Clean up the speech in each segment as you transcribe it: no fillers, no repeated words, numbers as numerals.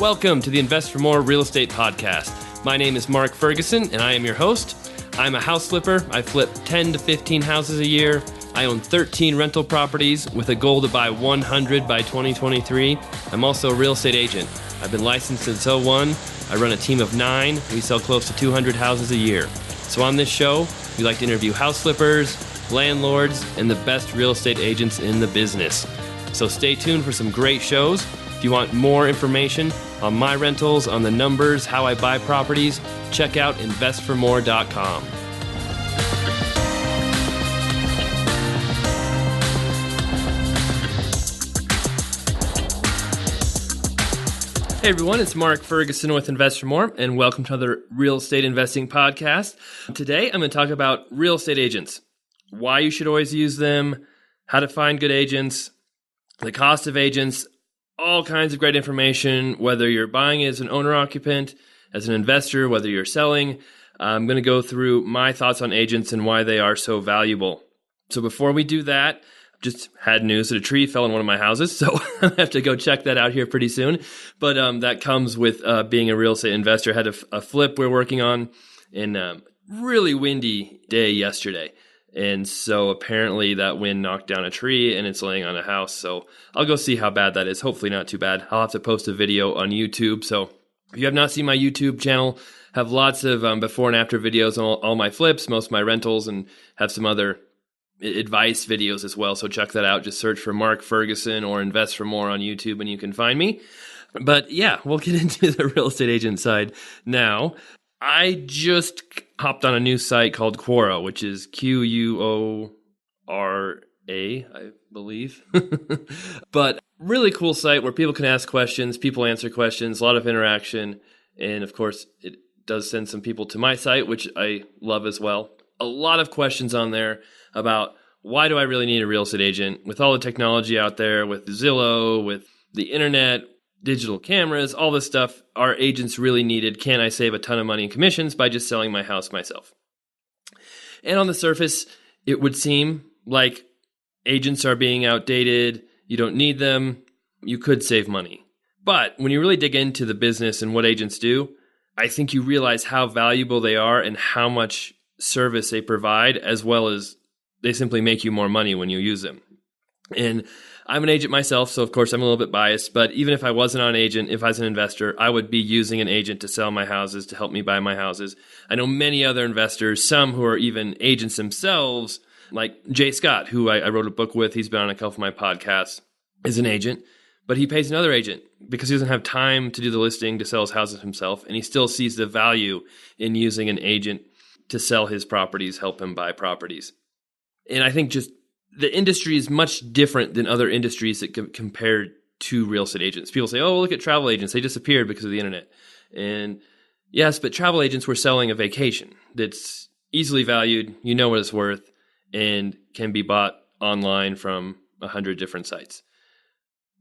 Welcome to the InvestFourMore Real Estate Podcast. My name is Mark Ferguson, and I am your host. I'm a house flipper. I flip 10 to 15 houses a year. I own 13 rental properties with a goal to buy 100 by 2023. I'm also a real estate agent. I've been licensed since '01. I run a team of 9. We sell close to 200 houses a year. So on this show, we like to interview house flippers, landlords, and the best real estate agents in the business. So stay tuned for some great shows. If you want more information on my rentals, on the numbers, how I buy properties, check out InvestFourMore.com. Hey everyone, it's Mark Ferguson with InvestFourMore, and welcome to another real estate investing podcast. Today I'm going to talk about real estate agents, why you should always use them, how to find good agents, the cost of agents, all kinds of great information, whether you're buying as an owner-occupant, as an investor, whether you're selling. I'm going to go through my thoughts on agents and why they are so valuable. So before we do that, just had news that a tree fell in one of my houses, so I have to go check that out here pretty soon. But that comes with being a real estate investor. I had a flip we're working on in a really windy day yesterday. And so apparently that wind knocked down a tree and it's laying on a house. So I'll go see how bad that is. Hopefully not too bad. I'll have to post a video on YouTube. So if you have not seen my YouTube channel, have lots of before and after videos on all my flips, most of my rentals, and have some other advice videos as well. So check that out. Just search for Mark Ferguson or Invest for More on YouTube and you can find me. But yeah, we'll get into the real estate agent side now. I just hopped on a new site called Quora, which is Quora, I believe. But really cool site where people can ask questions, people answer questions, a lot of interaction. And of course, it does send some people to my site, which I love as well. A lot of questions on there about why do I really need a real estate agent? With all the technology out there, with Zillow, with the internet, digital cameras, all this stuff, are agents really needed? Can I save a ton of money in commissions by just selling my house myself? And on the surface, it would seem like agents are being outdated. You don't need them. You could save money. But when you really dig into the business and what agents do, I think you realize how valuable they are and how much service they provide, as well as they simply make you more money when you use them. And I'm an agent myself, so of course I'm a little bit biased, but even if I wasn't an agent, if I was an investor, I would be using an agent to sell my houses, to help me buy my houses. I know many other investors, some who are even agents themselves, like Jay Scott, who I wrote a book with. He's been on a couple of my podcasts, is an agent, but he pays another agent because he doesn't have time to do the listing, to sell his houses himself, and he still sees the value in using an agent to sell his properties, help him buy properties. And I think just the industry is much different than other industries that compared to real estate agents. People say, oh, look at travel agents. They disappeared because of the internet. And yes, but travel agents were selling a vacation that's easily valued, you know what it's worth, and can be bought online from 100 different sites.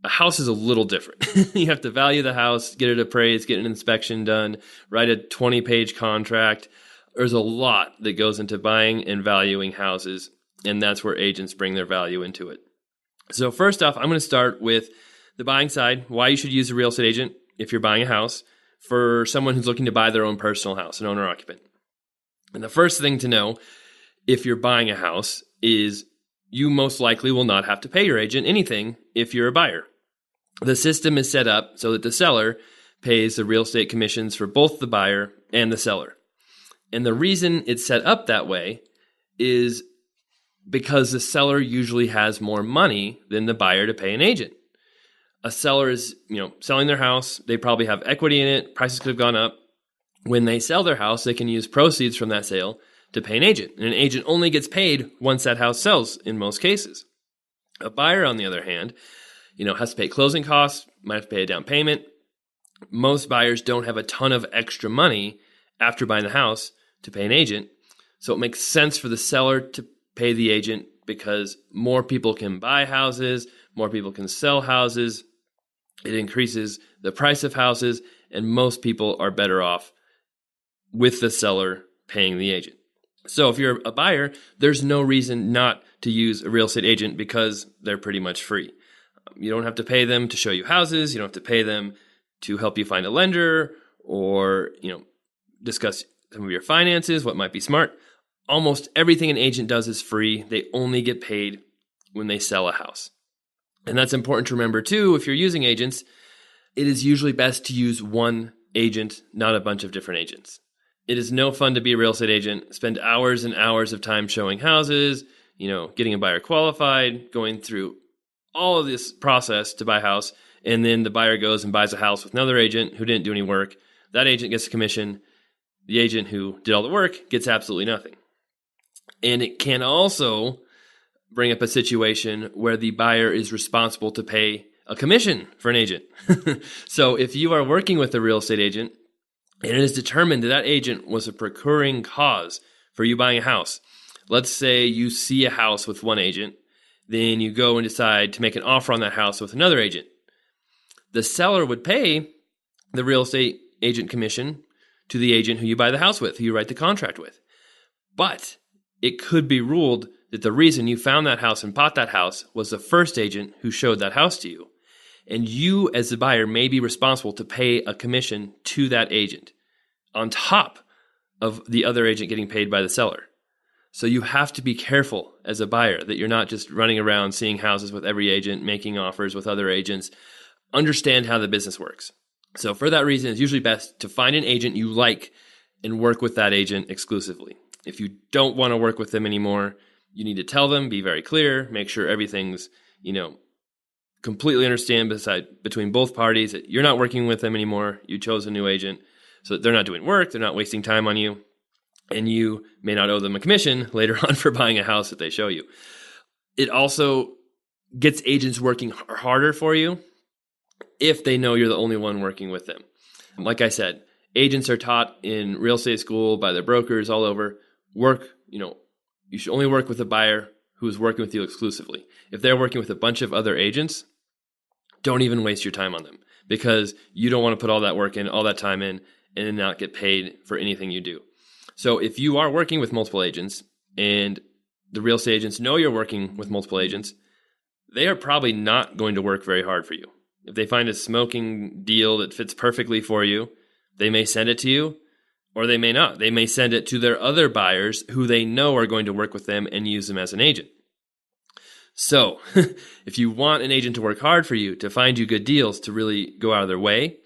A house is a little different. You have to value the house, get it appraised, get an inspection done, write a 20-page contract. There's a lot that goes into buying and valuing houses. And that's where agents bring their value into it. So first off, I'm going to start with the buying side, why you should use a real estate agent if you're buying a house for someone who's looking to buy their own personal house, an owner-occupant. And the first thing to know if you're buying a house is you most likely will not have to pay your agent anything if you're a buyer. The system is set up so that the seller pays the real estate commissions for both the buyer and the seller. And the reason it's set up that way is because the seller usually has more money than the buyer to pay an agent. A seller is, selling their house. They probably have equity in it. Prices could have gone up. When they sell their house, they can use proceeds from that sale to pay an agent. And an agent only gets paid once that house sells in most cases. A buyer, on the other hand, has to pay closing costs, might have to pay a down payment. Most buyers don't have a ton of extra money after buying the house to pay an agent. So it makes sense for the seller to pay the agent because more people can buy houses, more people can sell houses. It increases the price of houses, and most people are better off with the seller paying the agent. So if you're a buyer, there's no reason not to use a real estate agent because they're pretty much free. You don't have to pay them to show you houses. You don't have to pay them to help you find a lender or, discuss some of your finances, what might be smart. Almost everything an agent does is free. They only get paid when they sell a house. And that's important to remember too. If you're using agents, it is usually best to use one agent, not a bunch of different agents. It is no fun to be a real estate agent, spend hours and hours of time showing houses, getting a buyer qualified, going through all of this process to buy a house, and then the buyer goes and buys a house with another agent who didn't do any work. That agent gets a commission. The agent who did all the work gets absolutely nothing. And it can also bring up a situation where the buyer is responsible to pay a commission for an agent. So if you are working with a real estate agent and it is determined that that agent was a procuring cause for you buying a house, let's say you see a house with one agent, then you go and decide to make an offer on that house with another agent. The seller would pay the real estate agent commission to the agent who you buy the house with, who you write the contract with. But it could be ruled that the reason you found that house and bought that house was the first agent who showed that house to you. And you, as the buyer, may be responsible to pay a commission to that agent on top of the other agent getting paid by the seller. So you have to be careful as a buyer that you're not just running around seeing houses with every agent, making offers with other agents. Understand how the business works. So for that reason, it's usually best to find an agent you like and work with that agent exclusively. If you don't want to work with them anymore, you need to tell them, be very clear, make sure everything's, completely understand between both parties that you're not working with them anymore. You chose a new agent so that they're not doing work, they're not wasting time on you, and you may not owe them a commission later on for buying a house that they show you. It also gets agents working harder for you if they know you're the only one working with them. Like I said, agents are taught in real estate school by their brokers all over, you should only work with a buyer who is working with you exclusively. If they're working with a bunch of other agents, don't even waste your time on them because you don't want to put all that work in, all that time in, and then not get paid for anything you do. So if you are working with multiple agents and the real estate agents know you're working with multiple agents, they are probably not going to work very hard for you. If they find a smoking deal that fits perfectly for you, they may send it to you or they may not. They may send it to their other buyers who they know are going to work with them and use them as an agent. So if you want an agent to work hard for you, to find you good deals, to really go out of their way,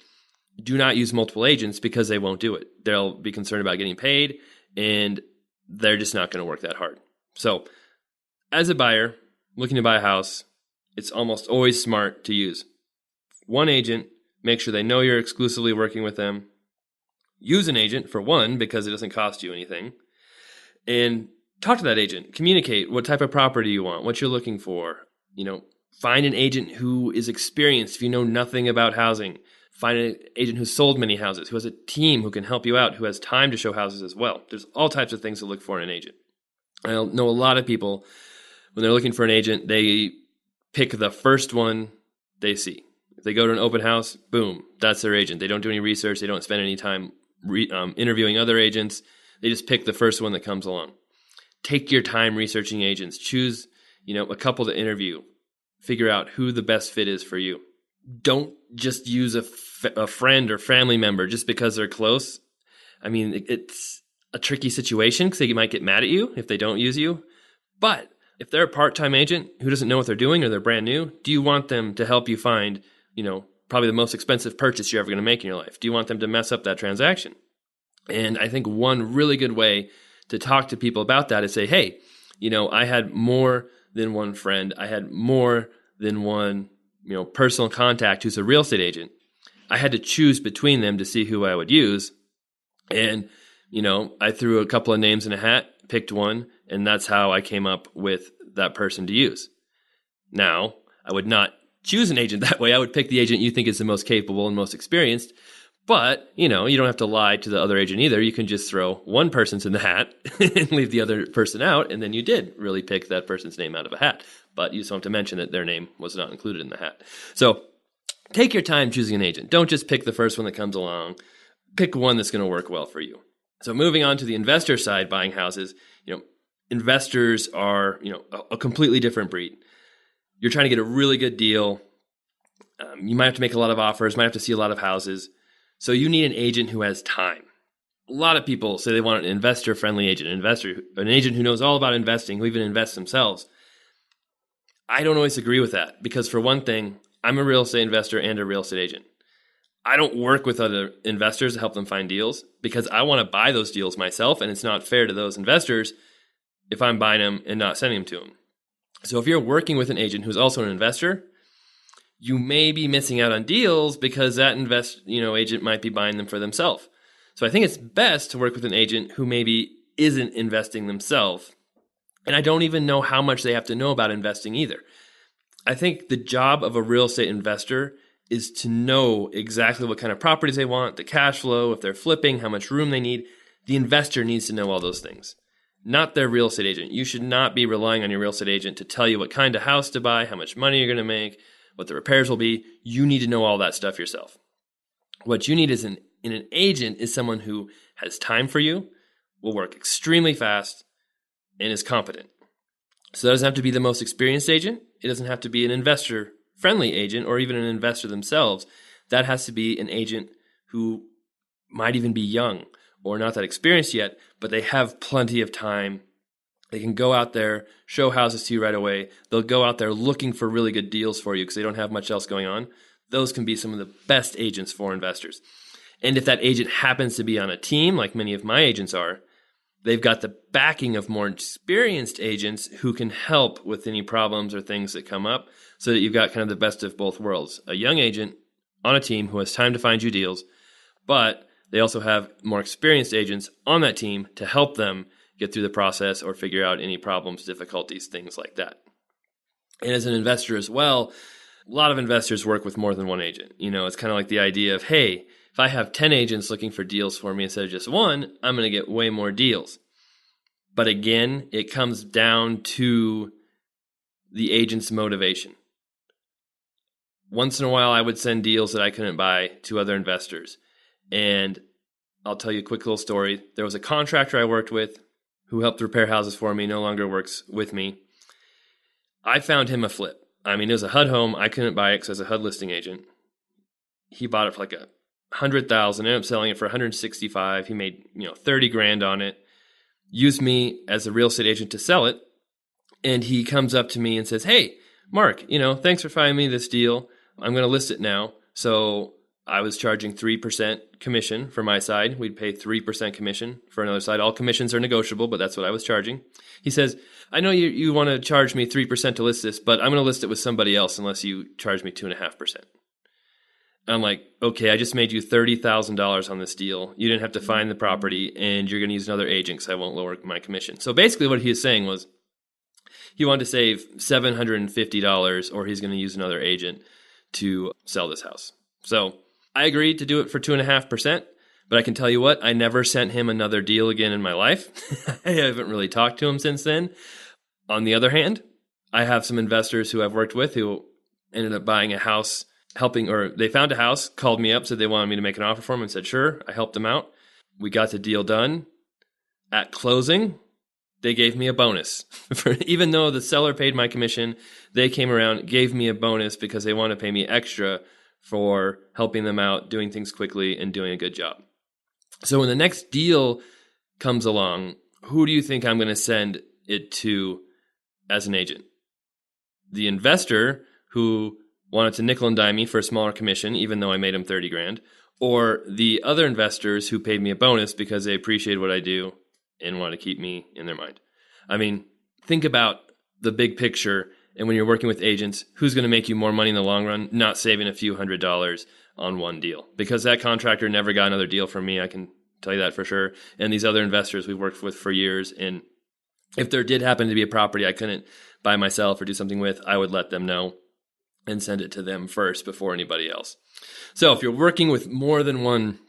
do not use multiple agents because they won't do it. They'll be concerned about getting paid and they're just not going to work that hard. So as a buyer looking to buy a house, it's almost always smart to use one agent, make sure they know you're exclusively working with them. Use an agent for one because it doesn't cost you anything. And talk to that agent. Communicate what type of property you want, what you're looking for. Find an agent who is experienced if you know nothing about housing. Find an agent who's sold many houses, who has a team who can help you out, who has time to show houses as well. There's all types of things to look for in an agent. I know a lot of people, when they're looking for an agent, they pick the first one they see. If they go to an open house, boom, that's their agent. They don't do any research. They don't spend any time interviewing other agents. They just pick the first one that comes along. Take your time researching agents. Choose, a couple to interview. Figure out who the best fit is for you. Don't just use a friend or family member just because they're close. I mean, it's a tricky situation because they might get mad at you if they don't use you. But if they're a part-time agent who doesn't know what they're doing or they're brand new, do you want them to help you find, probably the most expensive purchase you're ever going to make in your life? Do you want them to mess up that transaction? And I think one really good way to talk to people about that is say, hey, I had more than one friend. I had more than one, personal contact who's a real estate agent. I had to choose between them to see who I would use. And, I threw a couple of names in a hat, picked one, and that's how I came up with that person to use. Now, I would not choose an agent that way. I would pick the agent you think is the most capable and most experienced. But, you don't have to lie to the other agent either. You can just throw one person's in the hat and leave the other person out, and then you did really pick that person's name out of a hat. But you just don't have to mention that their name was not included in the hat. So take your time choosing an agent. Don't just pick the first one that comes along. Pick one that's going to work well for you. So moving on to the investor side, buying houses, investors are, a completely different breed. You're trying to get a really good deal. You might have to make a lot of offers, might have to see a lot of houses. So you need an agent who has time. A lot of people say they want an investor-friendly agent, an agent who knows all about investing, who even invests themselves. I don't always agree with that because, for one thing, I'm a real estate investor and a real estate agent. I don't work with other investors to help them find deals because I want to buy those deals myself, and it's not fair to those investors if I'm buying them and not sending them to them. So if you're working with an agent who's also an investor, you may be missing out on deals because that agent might be buying them for themselves. So I think it's best to work with an agent who maybe isn't investing themselves. And I don't even know how much they have to know about investing either. I think the job of a real estate investor is to know exactly what kind of properties they want, the cash flow, if they're flipping, how much room they need. The investor needs to know all those things, not their real estate agent. You should not be relying on your real estate agent to tell you what kind of house to buy, how much money you're going to make, what the repairs will be. You need to know all that stuff yourself. What you need in an agent is someone who has time for you, will work extremely fast, and is competent. So that doesn't have to be the most experienced agent. It doesn't have to be an investor-friendly agent or even an investor themselves. That has to be an agent who might even be young or not that experienced yet, but they have plenty of time. They can go out there, show houses to you right away. They'll go out there looking for really good deals for you because they don't have much else going on. Those can be some of the best agents for investors. And if that agent happens to be on a team, like many of my agents are, they've got the backing of more experienced agents who can help with any problems or things that come up so that you've got kind of the best of both worlds. A young agent on a team who has time to find you deals, but they also have more experienced agents on that team to help them get through the process or figure out any problems, difficulties, things like that. And as an investor as well, a lot of investors work with more than one agent. It's kind of like the idea of, hey, if I have 10 agents looking for deals for me instead of just one, I'm going to get way more deals. But again, it comes down to the agent's motivation. Once in a while, I would send deals that I couldn't buy to other investors. And I'll tell you a quick little story. There was a contractor I worked with who helped repair houses for me, no longer works with me. I found him a flip. It was a HUD home. I couldn't buy it because I was a HUD listing agent. He bought it for like $100,000, ended up selling it for $165,000. He made, $30,000 on it. Used me as a real estate agent to sell it. And he comes up to me and says, "Hey, Mark, thanks for finding me this deal. I'm going to list it now." So I was charging 3% commission for my side. We'd pay 3% commission for another side. All commissions are negotiable, but that's what I was charging. He says, "I know you want to charge me 3% to list this, but I'm going to list it with somebody else unless you charge me 2.5%. I'm like, "Okay, I just made you $30,000 on this deal. You didn't have to find the property, and you're going to use another agent because I won't lower my commission." So basically what he was saying was he wanted to save $750 or he's going to use another agent to sell this house. So I agreed to do it for 2.5%, but I can tell you what, I never sent him another deal again in my life. I haven't really talked to him since then. On the other hand, I have some investors who I've worked with who ended up buying a house, they found a house, called me up, said they wanted me to make an offer for them and said, sure, I helped them out. We got the deal done. At closing, they gave me a bonus. Even though the seller paid my commission, they came around, gave me a bonus because they want to pay me extra for helping them out, doing things quickly, and doing a good job. So when the next deal comes along, who do you think I'm going to send it to as an agent? The investor who wanted to nickel and dime me for a smaller commission, even though I made him $30,000, or the other investors who paid me a bonus because they appreciated what I do and want to keep me in their mind. Think about the big picture. And when you're working with agents, who's going to make you more money in the long run? Not saving a few $100s on one deal. Because that contractor never got another deal from me, I can tell you that for sure. And these other investors we've worked with for years. And if there did happen to be a property I couldn't buy myself or do something with, I would let them know and send it to them first before anybody else. So if you're working with more than one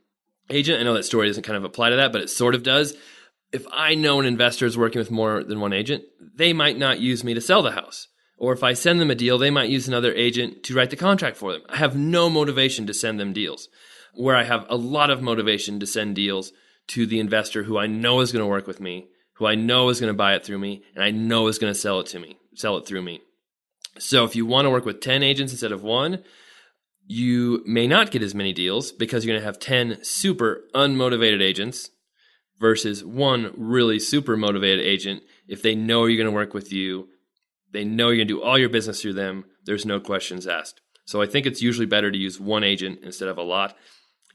agent, I know that story doesn't kind of apply to that, but it sort of does. If I know an investor is working with more than one agent, they might not use me to sell the house. Or if I send them a deal, they might use another agent to write the contract for them. I have no motivation to send them deals. Where I have a lot of motivation to send deals to the investor who I know is going to work with me, who I know is going to buy it through me, and I know is going to sell it through me. So if you want to work with 10 agents instead of one, you may not get as many deals because you're going to have 10 super unmotivated agents versus one really super motivated agent. If they know you're going to work with you, they know you're going to do all your business through them, there's no questions asked. So I think it's usually better to use one agent instead of a lot,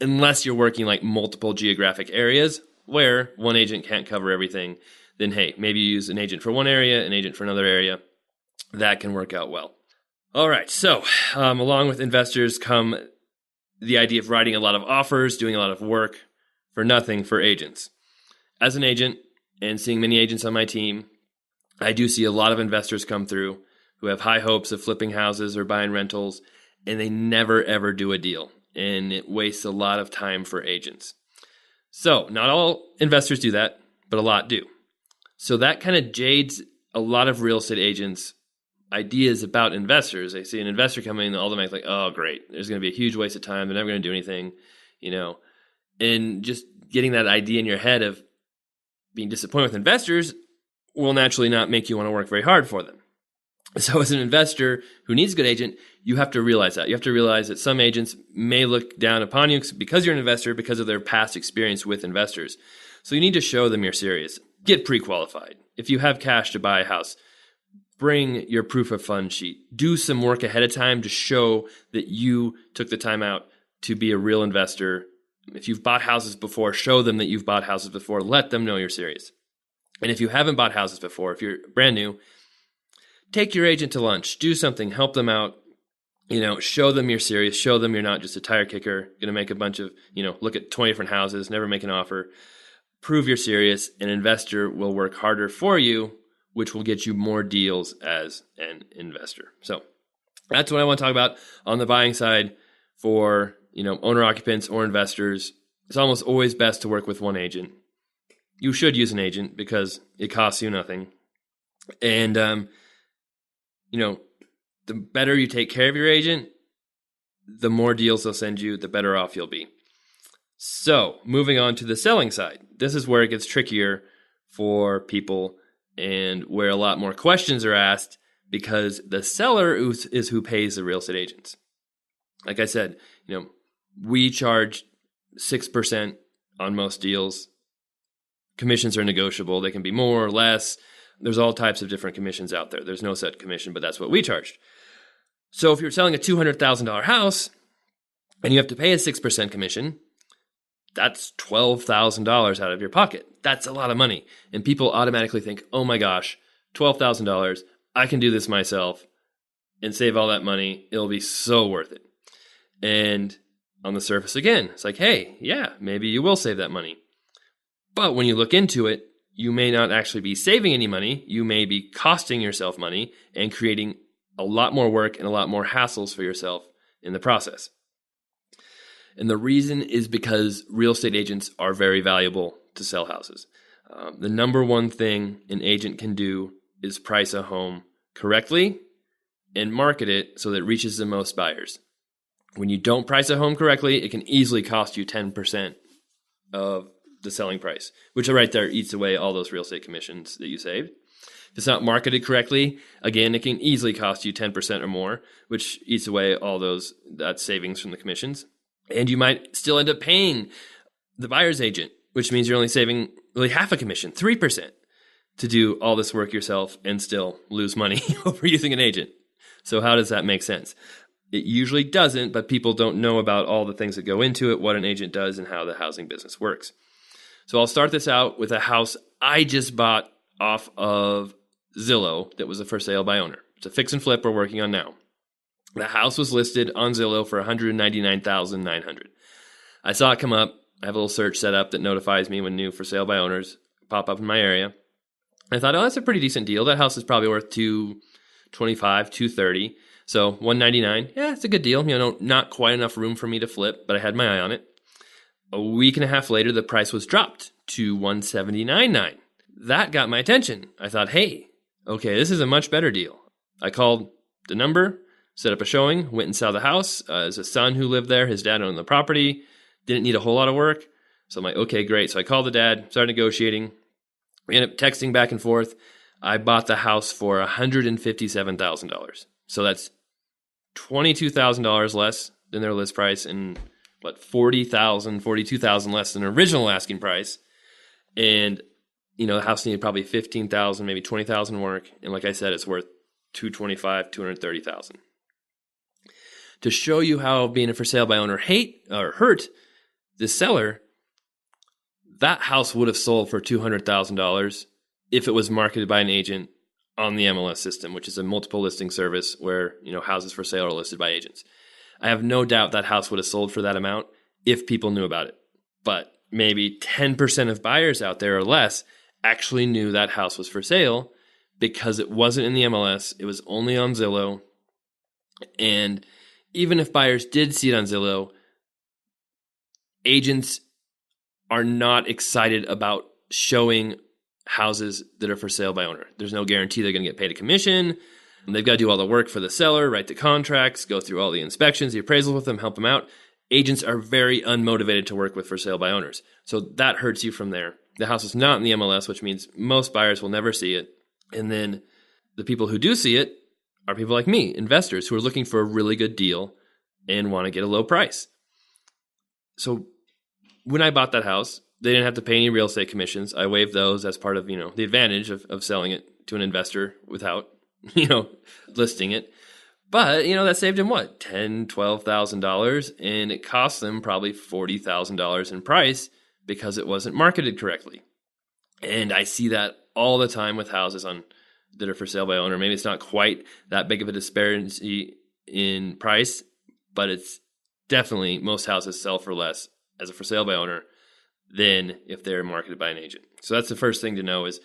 unless you're working like multiple geographic areas where one agent can't cover everything. Then, hey, maybe you use an agent for one area, an agent for another area. That can work out well. All right, so along with investors come the idea of writing a lot of offers, doing a lot of work for nothing for agents. As an agent and seeing many agents on my team, I do see a lot of investors come through who have high hopes of flipping houses or buying rentals, and they never, ever do a deal. And it wastes a lot of time for agents. So not all investors do that, but a lot do. So that kind of jades a lot of real estate agents' ideas about investors. They see an investor coming in, all the like, oh, great, there's going to be a huge waste of time. They're never going to do anything, and just getting that idea in your head of being disappointed with investors will naturally not make you want to work very hard for them. So as an investor who needs a good agent, you have to realize that. You have to realize that some agents may look down upon you because you're an investor, because of their past experience with investors. So you need to show them you're serious. Get pre-qualified. If you have cash to buy a house, bring your proof of funds sheet. Do some work ahead of time to show that you took the time out to be a real investor. If you've bought houses before, show them that you've bought houses before. Let them know you're serious. And if you haven't bought houses before, if you're brand new, take your agent to lunch. Do something. Help them out. Show them you're serious. Show them you're not just a tire kicker, going to make a bunch of, look at 20 different houses, never make an offer. Prove you're serious. An investor will work harder for you, which will get you more deals as an investor. So that's what I want to talk about on the buying side for, owner occupants or investors. It's almost always best to work with one agent. You should use an agent because it costs you nothing. And, the better you take care of your agent, the more deals they'll send you, the better off you'll be. So moving on to the selling side. This is where it gets trickier for people and where a lot more questions are asked because the seller is who pays the real estate agents. Like I said, we charge 6% on most deals. Commissions are negotiable. They can be more or less. There's all types of different commissions out there. There's no set commission, but that's what we charged. So if you're selling a $200,000 house and you have to pay a 6% commission, that's $12,000 out of your pocket. That's a lot of money. And people automatically think, oh my gosh, $12,000, I can do this myself and save all that money. It'll be so worth it. And on the surface, again, it's like, hey, yeah, maybe you will save that money. But when you look into it, you may not actually be saving any money. You may be costing yourself money and creating a lot more work and a lot more hassles for yourself in the process. And the reason is because real estate agents are very valuable to sell houses. The number one thing an agent can do is price a home correctly and market it so that it reaches the most buyers. When you don't price a home correctly, it can easily cost you 10% of the selling price, which right there eats away all those real estate commissions that you saved. If it's not marketed correctly, again, it can easily cost you 10% or more, which eats away all that savings from the commissions. And you might still end up paying the buyer's agent, which means you're only saving really half a commission, 3%, to do all this work yourself and still lose money over using an agent. So how does that make sense? It usually doesn't, but people don't know about all the things that go into it, what an agent does, and how the housing business works. So I'll start this out with a house I just bought off of Zillow that was a for sale by owner. It's a fix and flip we're working on now. The house was listed on Zillow for $199,900. I saw it come up. I have a little search set up that notifies me when new for sale by owners pop up in my area. I thought, oh, that's a pretty decent deal. That house is probably worth $225,000, $230,000. So $199,000, yeah, it's a good deal. Not quite enough room for me to flip, but I had my eye on it. A week and a half later, the price was dropped to $179,900. That got my attention. I thought, hey, okay, this is a much better deal. I called the number, set up a showing, went and saw the house. There's a son who lived there. His dad owned the property. Didn't need a whole lot of work. So I'm like, okay, great. So I called the dad, started negotiating. We ended up texting back and forth. I bought the house for $157,000. So that's $22,000 less than their list price and $40,000, $42,000 less than original asking price. And, the house needed probably $15,000, maybe $20,000 work. And like I said, it's worth $225,000, $230,000. To show you how being a for sale by owner hurt the seller, that house would have sold for $200,000 if it was marketed by an agent on the MLS system, which is a multiple listing service where, houses for sale are listed by agents. I have no doubt that house would have sold for that amount if people knew about it. But maybe 10% of buyers out there or less actually knew that house was for sale because it wasn't in the MLS. It was only on Zillow. And even if buyers did see it on Zillow, agents are not excited about showing houses that are for sale by owner. There's no guarantee they're going to get paid a commission. They've got to do all the work for the seller, write the contracts, go through all the inspections, the appraisals with them, help them out. Agents are very unmotivated to work with for sale by owners. So that hurts you from there. The house is not in the MLS, which means most buyers will never see it. And then the people who do see it are people like me, investors who are looking for a really good deal and want to get a low price. So when I bought that house, they didn't have to pay any real estate commissions. I waived those as part of, the advantage of selling it to an investor without, listing it. But, that saved him what? $10,000, $12,000. And it cost them probably $40,000 in price because it wasn't marketed correctly. And I see that all the time with houses that are for sale by owner. Maybe it's not quite that big of a disparity in price, but it's definitely most houses sell for less as a for sale by owner than if they're marketed by an agent. So that's the first thing to know is,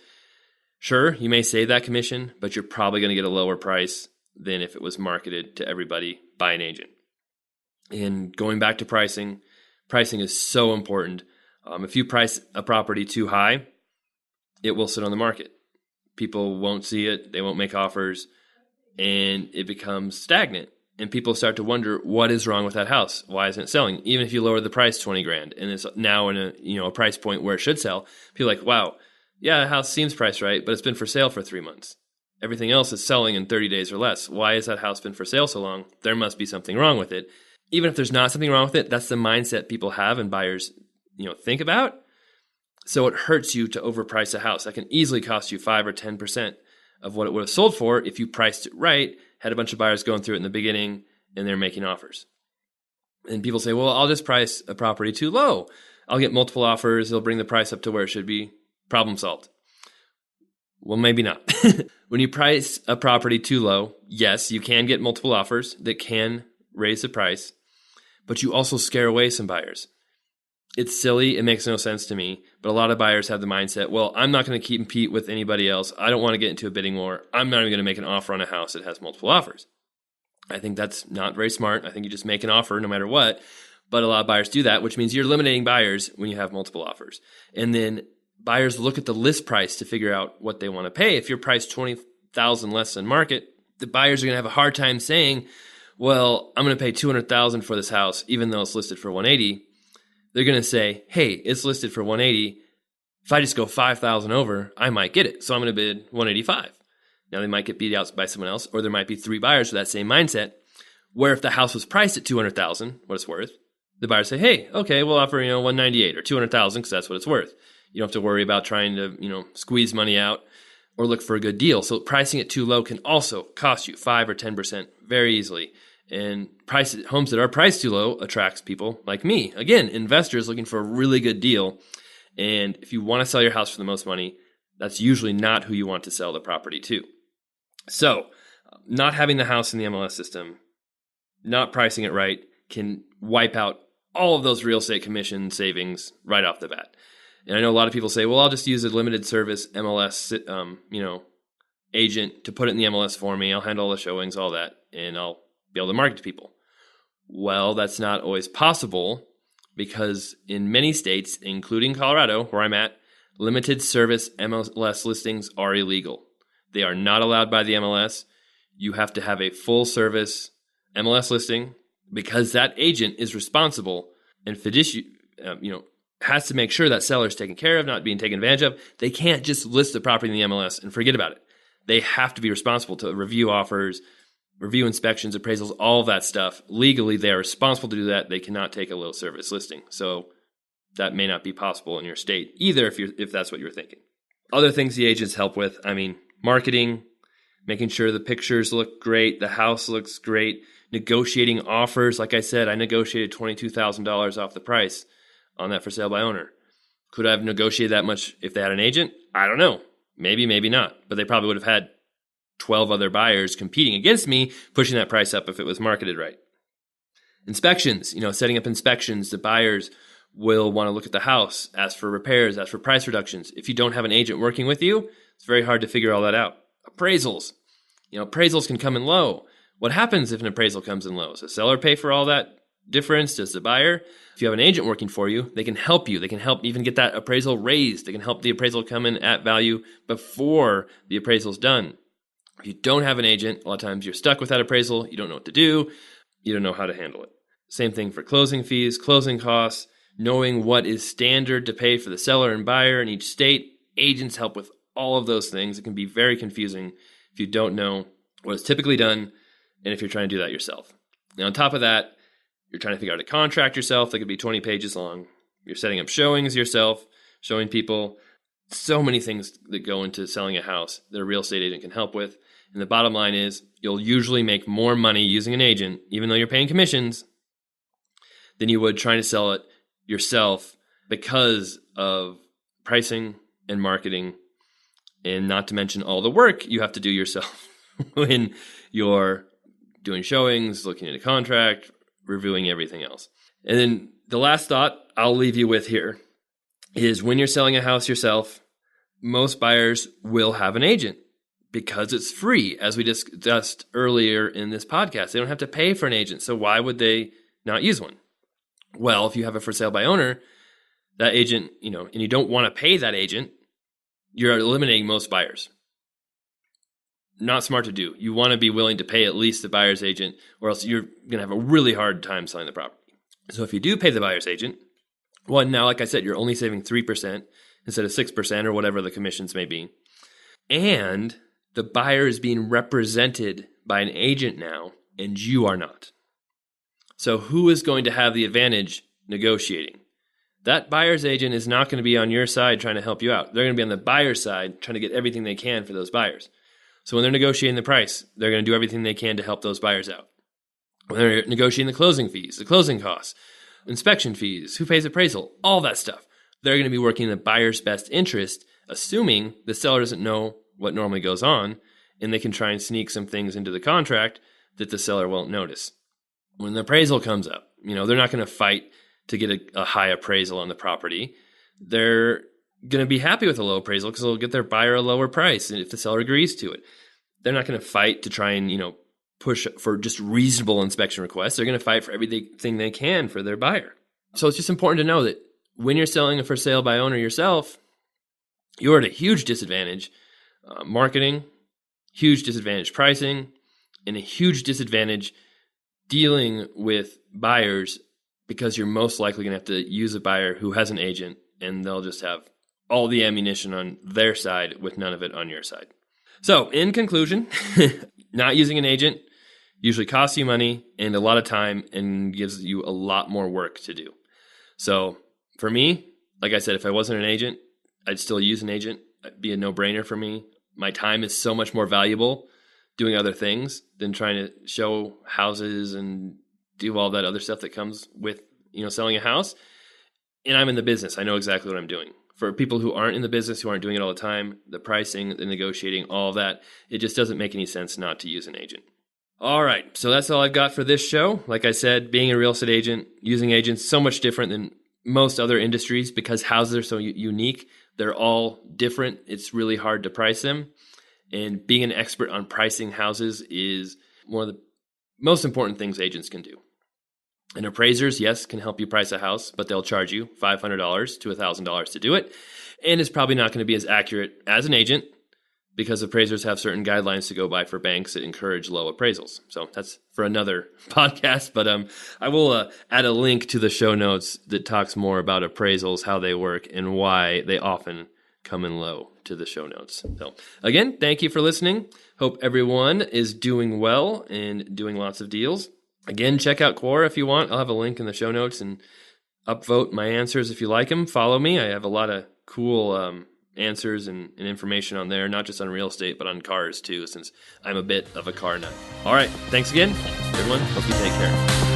sure, you may save that commission, but you're probably going to get a lower price than if it was marketed to everybody by an agent. And going back to pricing is so important. If you price a property too high, it will sit on the market. People won't see it, they won't make offers, and it becomes stagnant. And people start to wonder, what is wrong with that house? Why isn't it selling? Even if you lower the price $20,000 and it's now in a price point where it should sell, people are like, wow, yeah, the house seems priced right, but it's been for sale for 3 months. Everything else is selling in 30 days or less. Why has that house been for sale so long? There must be something wrong with it. Even if there's not something wrong with it, that's the mindset people have and buyers, think about. So it hurts you to overprice a house. That can easily cost you 5 or 10% of what it would have sold for if you priced it right, had a bunch of buyers going through it in the beginning, and they're making offers. And people say, well, I'll just price a property too low. I'll get multiple offers. They'll bring the price up to where it should be. Problem solved. Well, maybe not. When you price a property too low, yes, you can get multiple offers that can raise the price, but you also scare away some buyers. It's silly. It makes no sense to me. But a lot of buyers have the mindset, well, I'm not going to compete with anybody else. I don't want to get into a bidding war. I'm not even going to make an offer on a house that has multiple offers. I think that's not very smart. I think you just make an offer no matter what. But a lot of buyers do that, which means you're eliminating buyers when you have multiple offers. And then buyers look at the list price to figure out what they want to pay. If you're priced $20,000 less than market, the buyers are going to have a hard time saying, well, I'm going to pay $200,000 for this house, even though it's listed for $180,000. They're going to say, hey, it's listed for $180,000. If I just go $5,000 over, I might get it. So I'm going to bid $185,000. Now they might get beat out by someone else, or there might be 3 buyers with that same mindset, where if the house was priced at $200,000, what it's worth, the buyers say, hey, okay, we'll offer, $198,000 or $200,000 because that's what it's worth. You don't have to worry about trying to, squeeze money out or look for a good deal. So pricing it too low can also cost you 5 or 10% very easily. And homes that are priced too low attracts people like me. Again, investors looking for a really good deal. And if you want to sell your house for the most money, that's usually not who you want to sell the property to. So not having the house in the MLS system, not pricing it right, can wipe out all of those real estate commission savings right off the bat. And I know a lot of people say, well, I'll just use a limited service MLS, agent to put it in the MLS for me. I'll handle all the showings, all that, and I'll be able to market to people. Well, that's not always possible because in many states, including Colorado, where I'm at, limited service MLS listings are illegal. They are not allowed by the MLS. You have to have a full service MLS listing because that agent is responsible and has to make sure that seller is taken care of, not being taken advantage of. They can't just list the property in the MLS and forget about it. They have to be responsible to review offers, review inspections, appraisals, all of that stuff. Legally, they are responsible to do that. They cannot take a low service listing. So that may not be possible in your state either if that's what you're thinking. Other things the agents help with, marketing, making sure the pictures look great, the house looks great, negotiating offers. Like I said, I negotiated $22,000 off the price on that for sale by owner. Could I have negotiated that much if they had an agent? I don't know. Maybe, maybe not. But they probably would have had 12 other buyers competing against me, pushing that price up if it was marketed right. Inspections, setting up inspections. The buyers will want to look at the house, ask for repairs, ask for price reductions. If you don't have an agent working with you, it's very hard to figure all that out. Appraisals. Appraisals can come in low. What happens if an appraisal comes in low? Does the seller pay for all that difference? Does the buyer? If you have an agent working for you, they can help you. They can help even get that appraisal raised. They can help the appraisal come in at value before the appraisal's done. If you don't have an agent, a lot of times you're stuck with that appraisal. You don't know what to do. You don't know how to handle it. Same thing for closing fees, closing costs, knowing what is standard to pay for the seller and buyer in each state. Agents help with all of those things. It can be very confusing if you don't know what is typically done and if you're trying to do that yourself. Now, on top of that, you're trying to figure out a contract yourself that could be 20 pages long. You're setting up showings yourself, showing people. So many things that go into selling a house that a real estate agent can help with. And the bottom line is you'll usually make more money using an agent, even though you're paying commissions, than you would trying to sell it yourself because of pricing and marketing, and not to mention all the work you have to do yourself when you're doing showings, looking at a contract, reviewing everything else. And then the last thought I'll leave you with here is when you're selling a house yourself, most buyers will have an agent because it's free, as we discussed earlier in this podcast. They don't have to pay for an agent, so why would they not use one? Well, if you have a for sale by owner, that agent, and you don't want to pay that agent, you're eliminating most buyers. Not smart to do. You want to be willing to pay at least the buyer's agent, or else you're going to have a really hard time selling the property. So if you do pay the buyer's agent, now, like I said, you're only saving 3% instead of 6% or whatever the commissions may be. And the buyer is being represented by an agent now, and you are not. So who is going to have the advantage negotiating? That buyer's agent is not going to be on your side trying to help you out. They're going to be on the buyer's side trying to get everything they can for those buyers. So when they're negotiating the price, they're going to do everything they can to help those buyers out. When they're negotiating the closing fees, the closing costs, inspection fees, who pays appraisal, all that stuff, they're going to be working in the buyer's best interest, assuming the seller doesn't know what normally goes on, and they can try and sneak some things into the contract that the seller won't notice. When the appraisal comes up, they're not going to fight to get a high appraisal on the property. They're going to be happy with a low appraisal because they'll get their buyer a lower price, and if the seller agrees to it. They're not going to fight to try and, push for just reasonable inspection requests. They're going to fight for everything they can for their buyer. So it's just important to know that when you're selling a for sale by owner yourself, you're at a huge disadvantage marketing, huge disadvantage pricing, and a huge disadvantage dealing with buyers because you're most likely going to have to use a buyer who has an agent, and they'll just have all the ammunition on their side with none of it on your side. So in conclusion, not using an agent usually costs you money and a lot of time and gives you a lot more work to do. So for me, like I said, if I wasn't an agent, I'd still use an agent. It'd be a no-brainer for me. My time is so much more valuable doing other things than trying to show houses and do all that other stuff that comes with, selling a house. And I'm in the business. I know exactly what I'm doing. For people who aren't in the business, who aren't doing it all the time, the pricing, the negotiating, all of that, it just doesn't make any sense not to use an agent. All right, so that's all I've got for this show. Like I said, being a real estate agent, using agents, so much different than most other industries because houses are so unique. They're all different. It's really hard to price them. And being an expert on pricing houses is one of the most important things agents can do. And appraisers, yes, can help you price a house, but they'll charge you $500 to $1,000 to do it. And it's probably not going to be as accurate as an agent because appraisers have certain guidelines to go by for banks that encourage low appraisals. So that's for another podcast, but I will add a link to the show notes that talks more about appraisals, how they work, and why they often coming low to the show notes. So again, thank you for listening. Hope everyone is doing well and doing lots of deals. Again, check out Quora if you want. I'll have a link in the show notes, and upvote my answers if you like them. Follow me. I have a lot of cool answers and information on there, not just on real estate, but on cars too, since I'm a bit of a car nut. All right. Thanks again, everyone. Hope you take care.